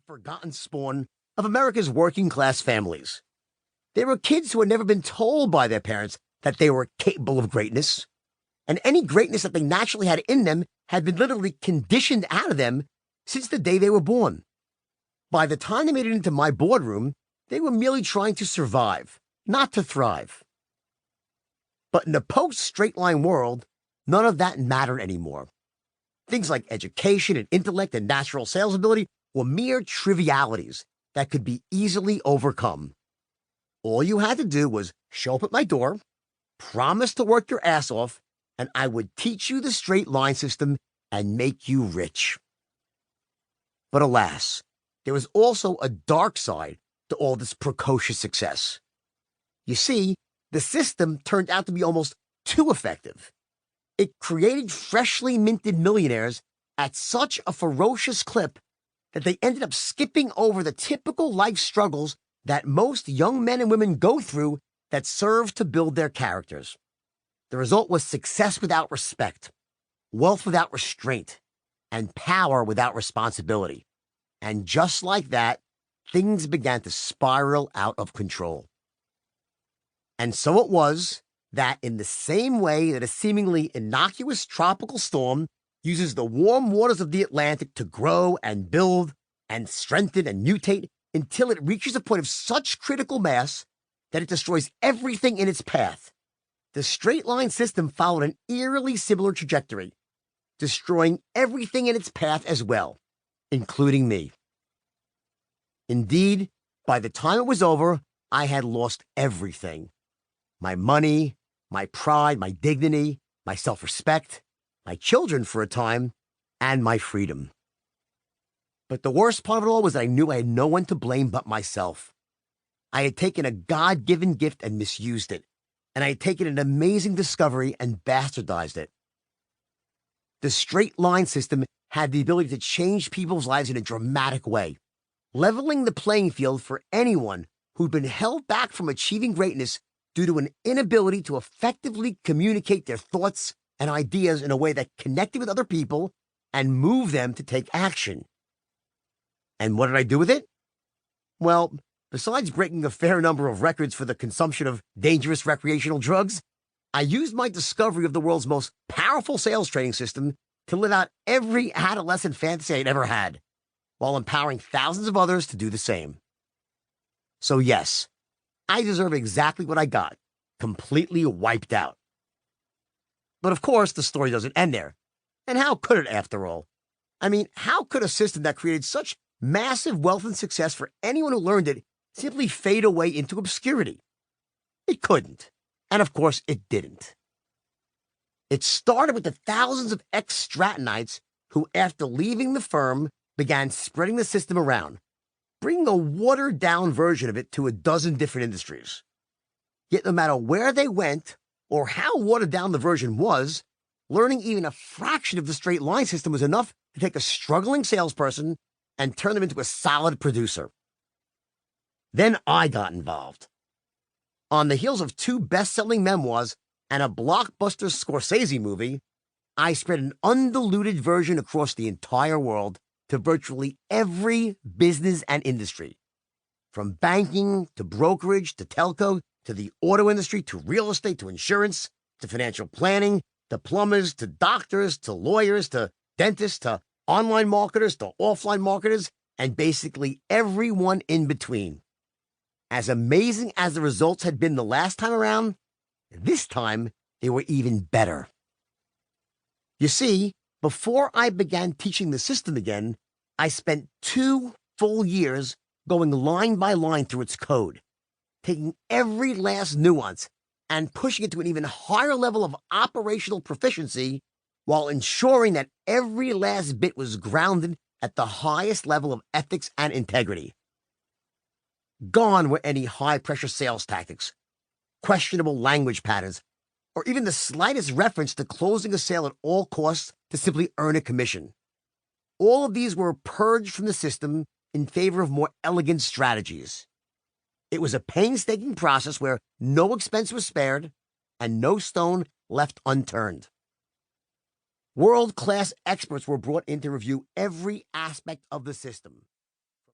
forgotten spawn of America's working class families. They were kids who had never been told by their parents that they were capable of greatness, and any greatness that they naturally had in them had been literally conditioned out of them since the day they were born. By the time they made it into my boardroom, they were merely trying to survive, not to thrive. But in a post-straight line world, none of that mattered anymore. Things like education and intellect and natural sales ability were mere trivialities that could be easily overcome. All you had to do was show up at my door, promise to work your ass off, and I would teach you the straight line system and make you rich. But alas, there was also a dark side to all this precocious success. You see, the system turned out to be almost too effective. It created freshly minted millionaires at such a ferocious clip that they ended up skipping over the typical life struggles that most young men and women go through that serve to build their characters. The result was success without respect, wealth without restraint, and power without responsibility. And just like that, things began to spiral out of control. And so it was that in the same way that a seemingly innocuous tropical storm uses the warm waters of the Atlantic to grow and build and strengthen and mutate until it reaches a point of such critical mass that it destroys everything in its path, the straight line system followed an eerily similar trajectory, destroying everything in its path as well, including me. Indeed, by the time it was over, I had lost everything. My money, my pride, my dignity, my self-respect, my children for a time, and my freedom. But the worst part of it all was that I knew I had no one to blame but myself. I had taken a God-given gift and misused it, and I had taken an amazing discovery and bastardized it. The straight line system had the ability to change people's lives in a dramatic way, leveling the playing field for anyone who'd been held back from achieving greatness due to an inability to effectively communicate their thoughts and ideas in a way that connected with other people and moved them to take action. And what did I do with it? Well, besides breaking a fair number of records for the consumption of dangerous recreational drugs, I used my discovery of the world's most powerful sales training system to live out every adolescent fantasy I'd ever had, while empowering thousands of others to do the same. So yes, I deserve exactly what I got, completely wiped out. But of course, the story doesn't end there. And how could it, after all? I mean, how could a system that created such massive wealth and success for anyone who learned it simply fade away into obscurity? It couldn't. And of course, it didn't. It started with the thousands of ex-Stratonites who, after leaving the firm, began spreading the system around, bringing a watered-down version of it to a dozen different industries. Yet no matter where they went, or how watered down the version was, learning even a fraction of the straight line system was enough to take a struggling salesperson and turn them into a solid producer. Then I got involved. On the heels of 2 best-selling memoirs and a blockbuster Scorsese movie, I spread an undiluted version across the entire world to virtually every business and industry, from banking to brokerage to telco to the auto industry to real estate to insurance to financial planning to plumbers to doctors to lawyers to dentists to online marketers to offline marketers and basically everyone in between. As amazing as the results had been the last time around, this time they were even better. You see, before I began teaching the system again, I spent 2 full years going line by line through its code, taking every last nuance and pushing it to an even higher level of operational proficiency while ensuring that every last bit was grounded at the highest level of ethics and integrity. Gone were any high-pressure sales tactics, questionable language patterns, or even the slightest reference to closing a sale at all costs to simply earn a commission. All of these were purged from the system in favor of more elegant strategies. It was a painstaking process where no expense was spared and no stone left unturned. World-class experts were brought in to review every aspect of the system.